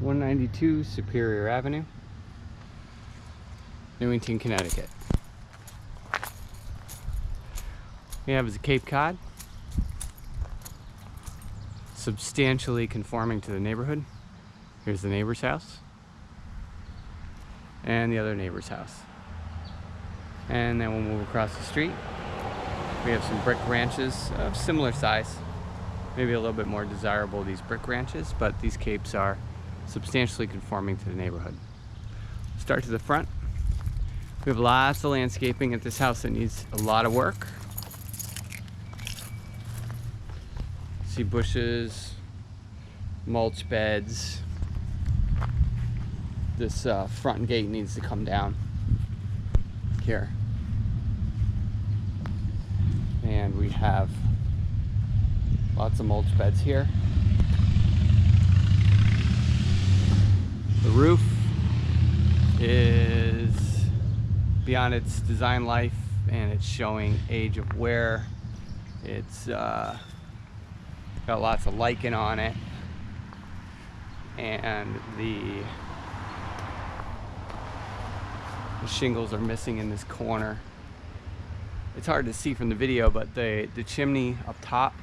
192 Superior Avenue, Newington, Connecticut. We have is a Cape Cod, substantially conforming to the neighborhood. Here's the neighbor's house and the other neighbor's house. And then we'll move across the street. We have some brick ranches of similar size, maybe a little bit more desirable, these brick ranches, but these capes are substantially conforming to the neighborhood. Start to the front. We have lots of landscaping at this house that needs a lot of work. See bushes, mulch beds. This front gate needs to come down here. And we have lots of mulch beds here. The roof is beyond its design life, and it's showing age of wear. It's got lots of lichen on it, and the shingles are missing in this corner. It's hard to see from the video, but the chimney up top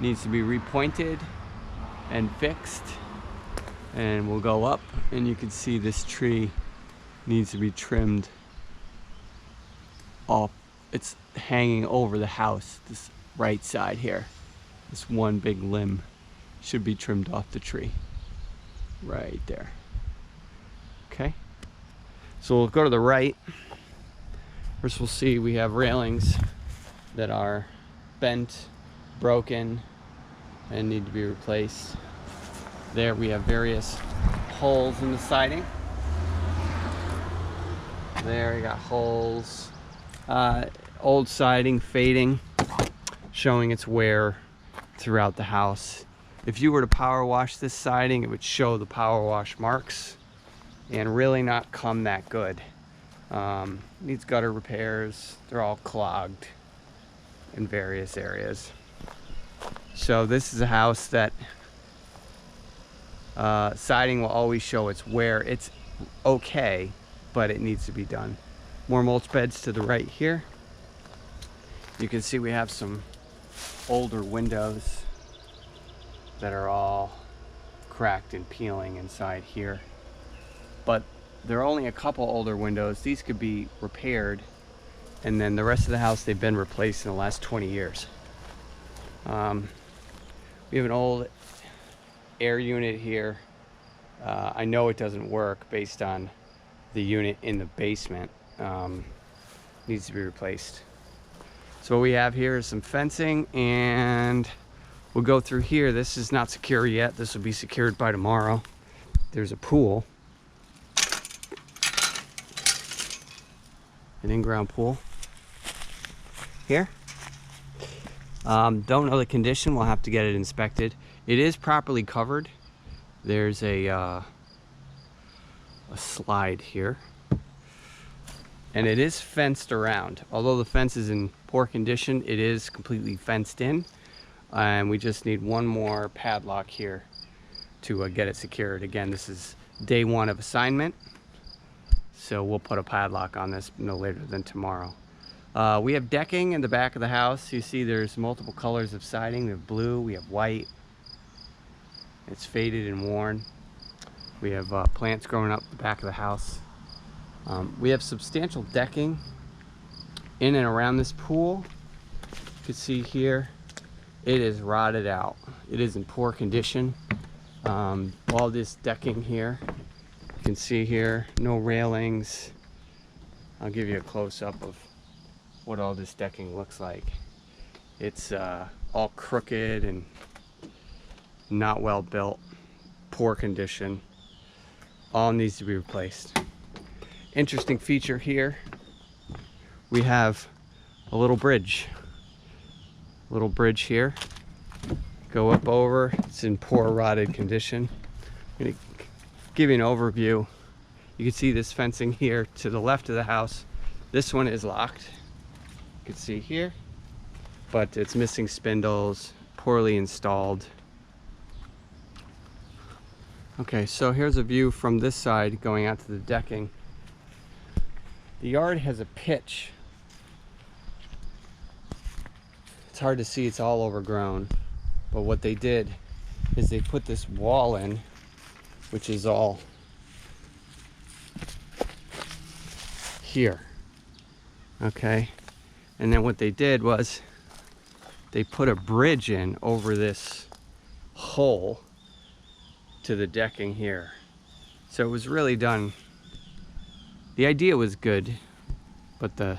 needs to be repointed and fixed. And we'll go up, and you can see this tree needs to be trimmed off. It's hanging over the house, this right side here. This one big limb should be trimmed off the tree right there. Okay, so we'll go to the right. First we'll see we have railings that are bent, broken, and need to be replaced. There we have various holes in the siding. There we got holes. Old siding fading, showing its wear throughout the house. If you were to power wash this siding, it would show the power wash marks and really not come that good. Needs gutter repairs. They're all clogged in various areas. So this is a house that siding will always show its wear. It's okay, but it needs to be done. More mulch beds to the right here. You can see we have some older windows that are all cracked and peeling inside here, but there are only a couple older windows. These could be repaired, and then the rest of the house, they've been replaced in the last 20 years. We have an old air unit here. I know it doesn't work based on the unit in the basement. Needs to be replaced. So what we have here is some fencing, and we'll go through here. This is not secure yet. This will be secured by tomorrow. There's a pool, an in-ground pool here. Don't know the condition. We'll have to get it inspected. It is properly covered. There's a slide here, and it is fenced around. Although the fence is in poor condition, it is completely fenced in, and we just need one more padlock here to get it secured. Again, this is day one of assignment, so we'll put a padlock on this no later than tomorrow. We have decking in the back of the house. You see there's multiple colors of siding. We have blue, we have white. It's faded and worn. We have plants growing up the back of the house. We have substantial decking in and around this pool. You can see here, it is rotted out. It is in poor condition. All this decking here, you can see here, no railings. I'll give you a close-up of what all this decking looks like. It's all crooked and not well built, poor condition. All needs to be replaced. Interesting feature here, we have a little bridge here. Go up over, it's in poor rotted condition. I'm gonna give you an overview. You can see this fencing here to the left of the house. This one is locked, you can see here, but it's missing spindles, poorly installed. Okay, so here's a view from this side going out to the decking. The yard has a pitch. It's hard to see, it's all overgrown. But what they did is they put this wall in, which is all here. Okay, and then what they did was they put a bridge in over this hole to the decking here. So it was really done. The idea was good, but the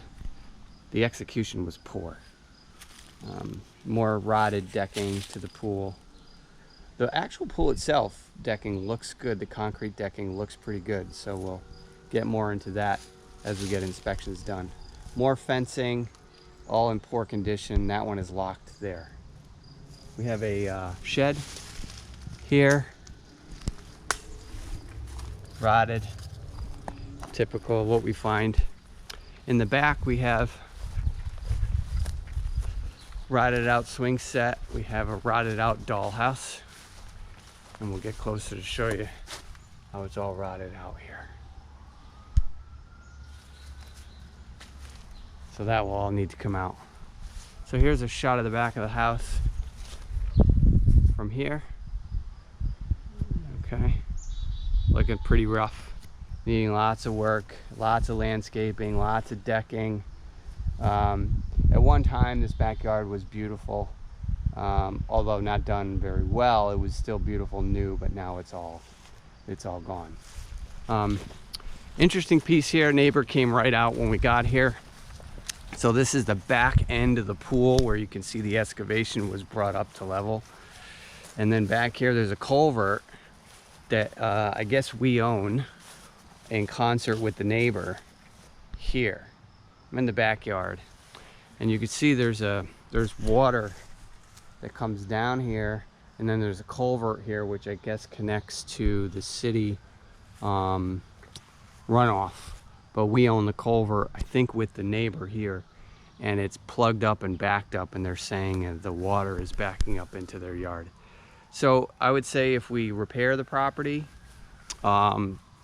execution was poor. More rotted decking to the pool. The actual pool itself decking looks good. The concrete decking looks pretty good. So we'll get more into that as we get inspections done. More fencing, all in poor condition. That one is locked there. We have a shed here, rotted, typical of what we find. In the back we have rotted out swing set. We have a rotted out dollhouse, and we'll get closer to show you how it's all rotted out here. So that will all need to come out. So here's a shot of the back of the house from here. Okay, looking pretty rough, needing lots of work, lots of landscaping, lots of decking. At one time this backyard was beautiful, although not done very well. It was still beautiful new, but now it's all gone. Interesting piece here, neighbor came right out when we got here. So this is the back end of the pool where you can see the excavation was brought up to level. And then back here there's a culvert that I guess we own in concert with the neighbor here. I'm in the backyard, and you can see there's water that comes down here, and then there's a culvert here which I guess connects to the city runoff. But we own the culvert, I think, with the neighbor here, and it's plugged up and backed up, and they're saying that the water is backing up into their yard. So I would say if we repair the property,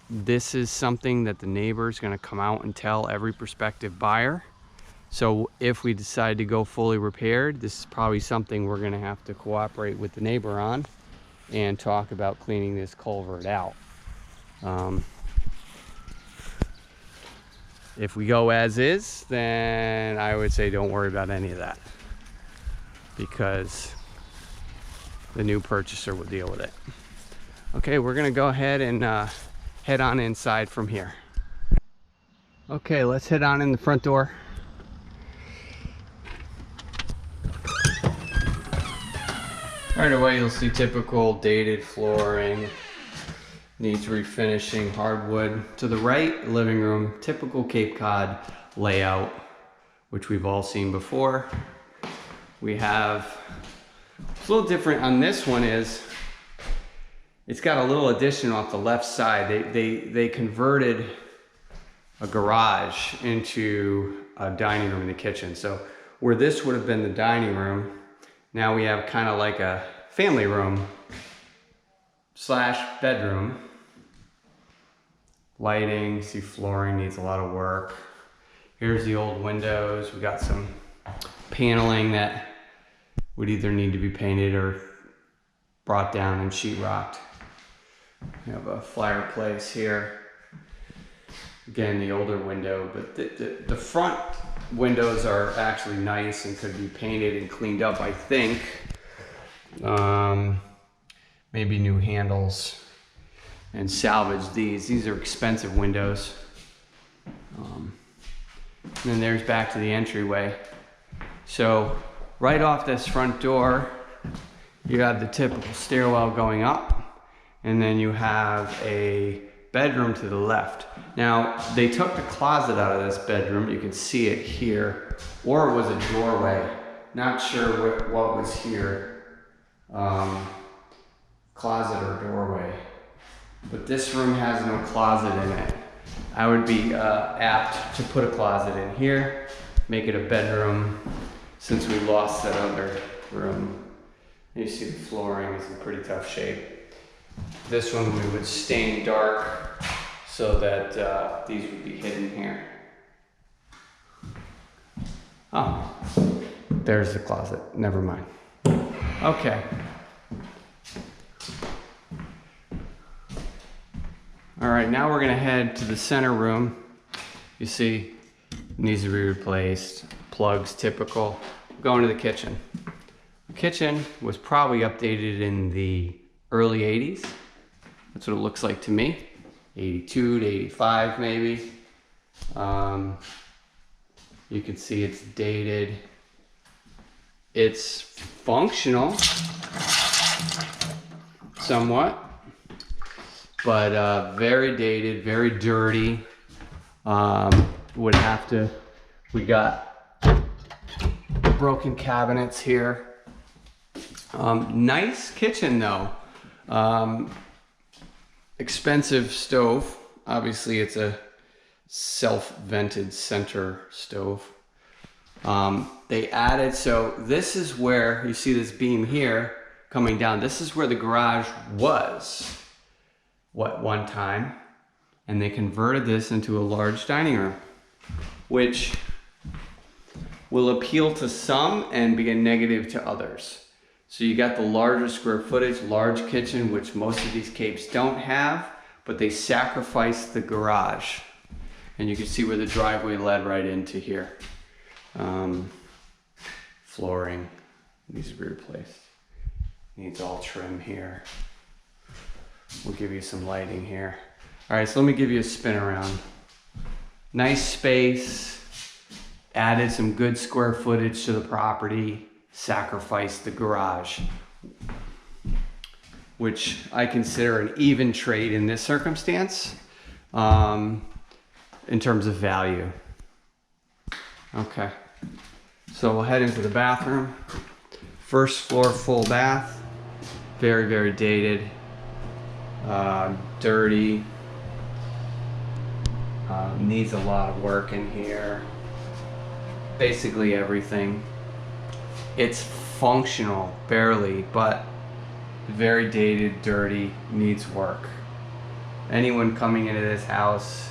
this is something that the neighbor is going to come out and tell every prospective buyer. So if we decide to go fully repaired, this is probably something we're going to have to cooperate with the neighbor on and talk about cleaning this culvert out. If we go as is, then I would say don't worry about any of that, because the new purchaser will deal with it. Okay, we're gonna go ahead and head on inside from here. Okay, let's head on in the front door. Right away you'll see typical dated flooring, needs refinishing, hardwood. To the right, living room, typical Cape Cod layout, which we've all seen before. We have, it's a little different on this one is, it's got a little addition off the left side. They converted a garage into a dining room in the kitchen. So where this would have been the dining room, now we have kind of like a family room / bedroom. Lighting, see flooring needs a lot of work. Here's the old windows. We got some paneling that would either need to be painted or brought down and sheetrocked. We have a fireplace here. Again, the older window, but the front windows are actually nice and could be painted and cleaned up, I think. Maybe new handles and salvage these. These are expensive windows. And then there's back to the entryway. So right off this front door, you have the typical stairwell going up, and then you have a bedroom to the left. Now, they took the closet out of this bedroom. You can see it here, or it was a doorway. Not sure what was here. Closet or doorway. But this room has no closet in it. I would be apt to put a closet in here, make it a bedroom, since we lost that other room. You see the flooring is in pretty tough shape. This one we would stain dark so that these would be hidden here. Oh, there's the closet. Never mind. Okay. All right, now we're gonna head to the center room. You see, it needs to be replaced. Plugs, typical. Going to the kitchen. The kitchen was probably updated in the early 80s. That's what it looks like to me. 82 to 85 maybe. You can see it's dated. It's functional, somewhat, but very dated, very dirty. We got broken cabinets here. Nice kitchen though. Expensive stove. Obviously it's a self-vented center stove. They added, so this is where you see this beam here coming down. This is where the garage was one time, and they converted this into a large dining room, which will appeal to some and be a negative to others. So you got the larger square footage, large kitchen, which most of these capes don't have, but they sacrificed the garage. And you can see where the driveway led right into here. Flooring needs to be replaced. Needs all trim here. We'll give you some lighting here. All right, so let me give you a spin around. Nice space, added some good square footage to the property, sacrificed the garage, which I consider an even trade in this circumstance, in terms of value. Okay, so we'll head into the bathroom. First floor full bath, very, very dated, dirty, needs a lot of work in here. Basically everything. It's functional, barely, but very dated, dirty, needs work. Anyone coming into this house,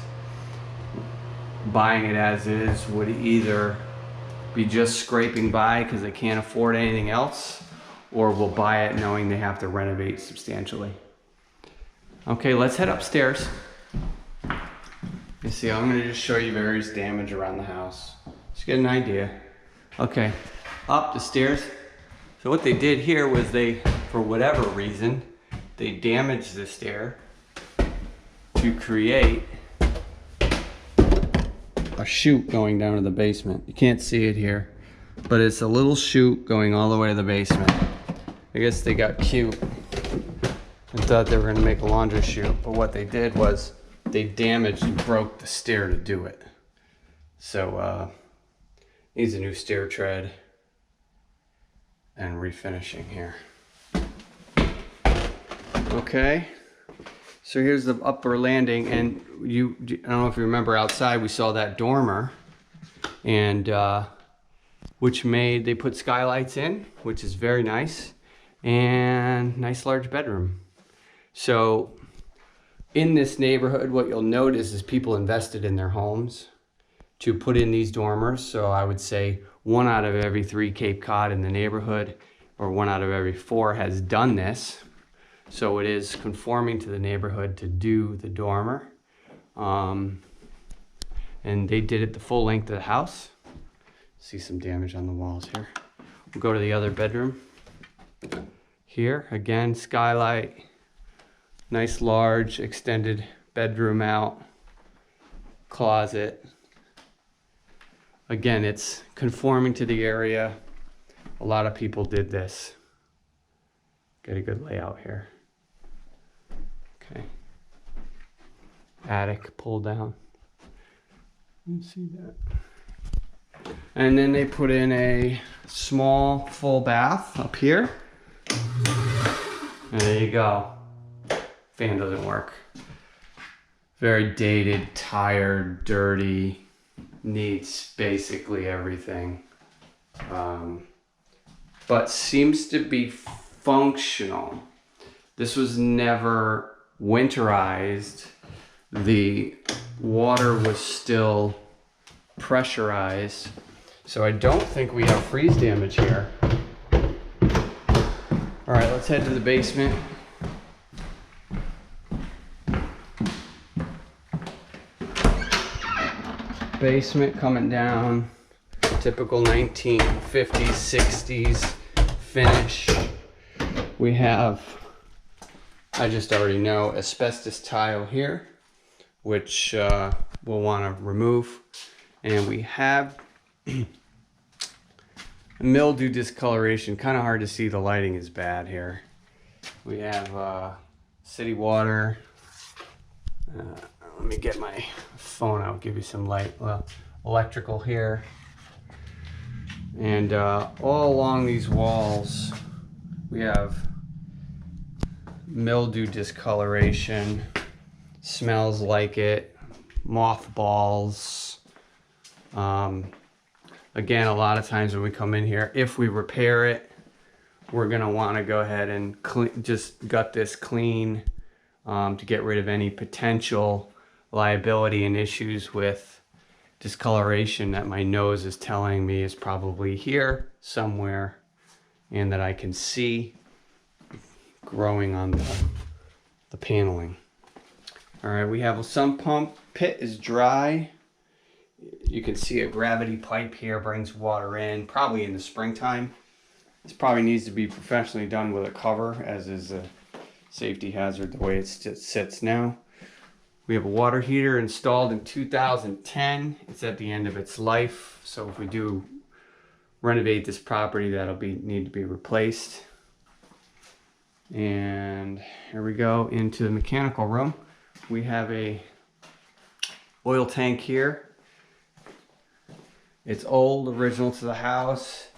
buying it as is, would either be just scraping by because they can't afford anything else, or will buy it knowing they have to renovate substantially. Okay, let's head upstairs. You see, I'm gonna just show you various damage around the house. Just get an idea. Okay, up the stairs. So what they did here was they, for whatever reason, they damaged the stair to create a chute going down to the basement. You can't see it here, but it's a little chute going all the way to the basement. I guess they got cute and thought they were gonna make a laundry chute, but what they did was they damaged and broke the stair to do it. So needs a new stair tread and refinishing here. Okay, so here's the upper landing, and I don't know if you remember outside we saw that dormer, and they put skylights in, which is very nice, and nice large bedroom. So in this neighborhood, what you'll notice is people invested in their homes to put in these dormers. So I would say 1 out of every 3 Cape Cod in the neighborhood, or 1 out of every 4 has done this. So it is conforming to the neighborhood to do the dormer. And they did it the full length of the house. See some damage on the walls here. We'll go to the other bedroom. Here, again, skylight. Nice large extended bedroom out. Closet. Again, it's conforming to the area. A lot of people did this. Get a good layout here. Okay. Attic pull down. You see that. And then they put in a small full bath up here. And there you go. Fan doesn't work. Very dated, tired, dirty. Needs basically everything. But seems to be functional. This was never winterized. The water was still pressurized. So I don't think we have freeze damage here. All right, let's head to the basement. Basement coming down, typical 1950s, 60s finish. We have, I just already know, asbestos tile here, which we'll want to remove. And we have mildew discoloration. Kind of hard to see, the lighting is bad here. We have city water. Let me get my phone out, give you some light. Well, electrical here. And all along these walls, we have mildew discoloration. Smells like it. Mothballs. Again, a lot of times when we come in here, if we repair it, we're gonna wanna go ahead and just gut this clean to get rid of any potential liability and issues with discoloration that my nose is telling me is probably here somewhere and that I can see growing on the paneling. All right, we have a sump pump. Pit is dry. You can see a gravity pipe here brings water in, probably in the springtime. This probably needs to be professionally done with a cover, as is a safety hazard the way it sits now. We have a water heater installed in 2010. It's at the end of its life, so if we do renovate this property, that'll need to be replaced. And here we go into the mechanical room. We have a oil tank here. It's old, original to the house.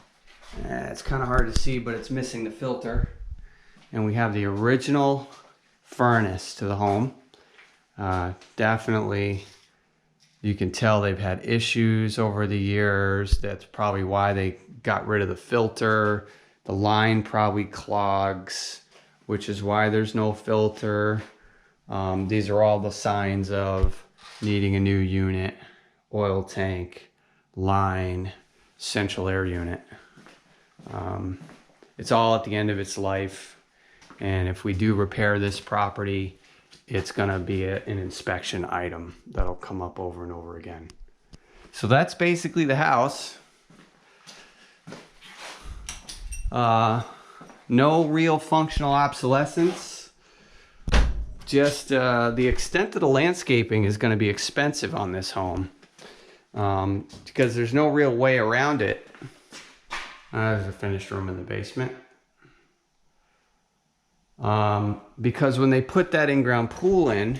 It's kind of hard to see, but it's missing the filter. And we have the original furnace to the home. Definitely, you can tell they've had issues over the years. That's probably why they got rid of the filter. The line probably clogs, which is why there's no filter. These are all the signs of needing a new unit: oil tank, line, central air unit. It's all at the end of its life, and if we do repair this property, it's gonna be an inspection item that'll come up over and over again. So that's basically the house. No real functional obsolescence. Just the extent of the landscaping is gonna be expensive on this home, because there's no real way around it. There's a finished room in the basement. Because when they put that in-ground pool in,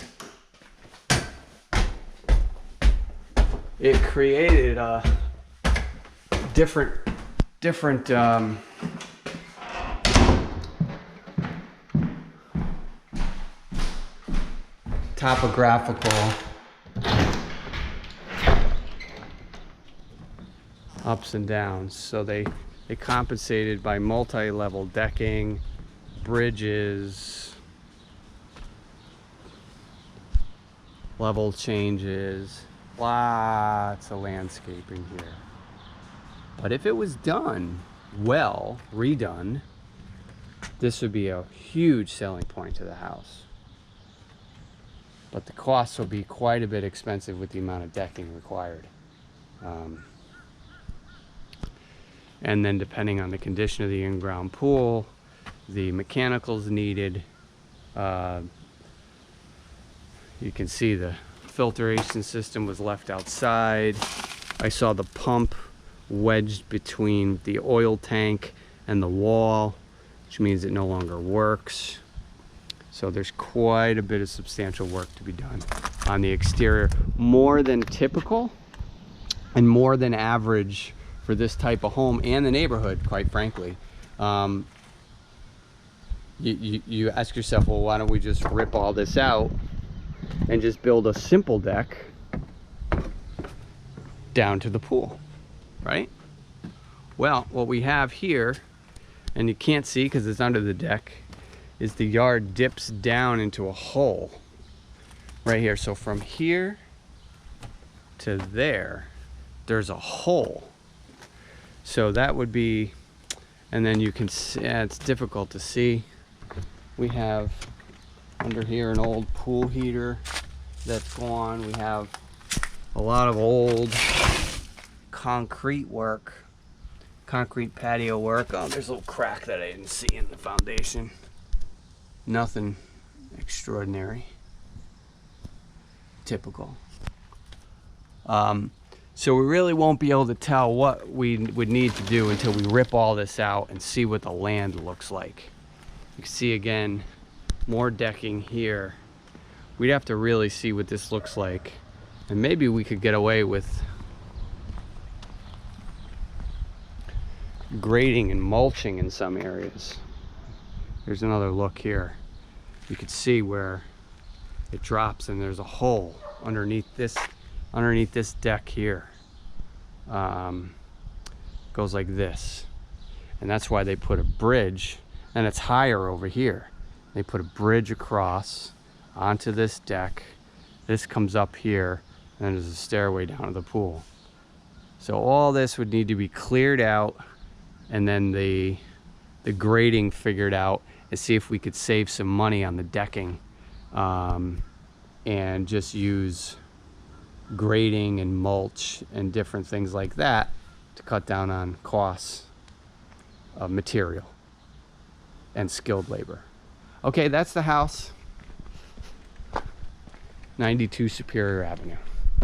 it created a different topographical ups and downs. So they compensated by multi-level decking, bridges, level changes, lots of landscaping here. But if it was done well, redone, this would be a huge selling point to the house. But the costs will be quite a bit expensive with the amount of decking required. And then depending on the condition of the in-ground pool, the mechanicals needed, you can see the filtration system was left outside. I saw the pump wedged between the oil tank and the wall, which means it no longer works. So there's quite a bit of substantial work to be done on the exterior, more than typical and more than average for this type of home and the neighborhood, quite frankly. You ask yourself, well, why don't we just rip all this out and just build a simple deck down to the pool, right? Well, what we have here, and you can't see because it's under the deck, is the yard dips down into a hole right here. So from here to there, there's a hole. So that would be, and then you can see, it's difficult to see. We have under here an old pool heater that's gone. We have a lot of old concrete work, concrete patio work. Oh, there's a little crack that I didn't see in the foundation. Nothing extraordinary. Typical. So we really won't be able to tell what we would need to do until we rip all this out and see what the land looks like. You can see again, more decking here. We'd have to really see what this looks like. And maybe we could get away with grading and mulching in some areas. There's another look here. You could see where it drops and there's a hole underneath this deck here. Goes like this, and that's why they put a bridge, and it's higher over here. They put a bridge across onto this deck. This comes up here, and then there's a stairway down to the pool. So all this would need to be cleared out, and then the grading figured out, and see if we could save some money on the decking, and just use grading and mulch and different things like that to cut down on costs of material and skilled labor. Okay, that's the house. 92 Superior Avenue.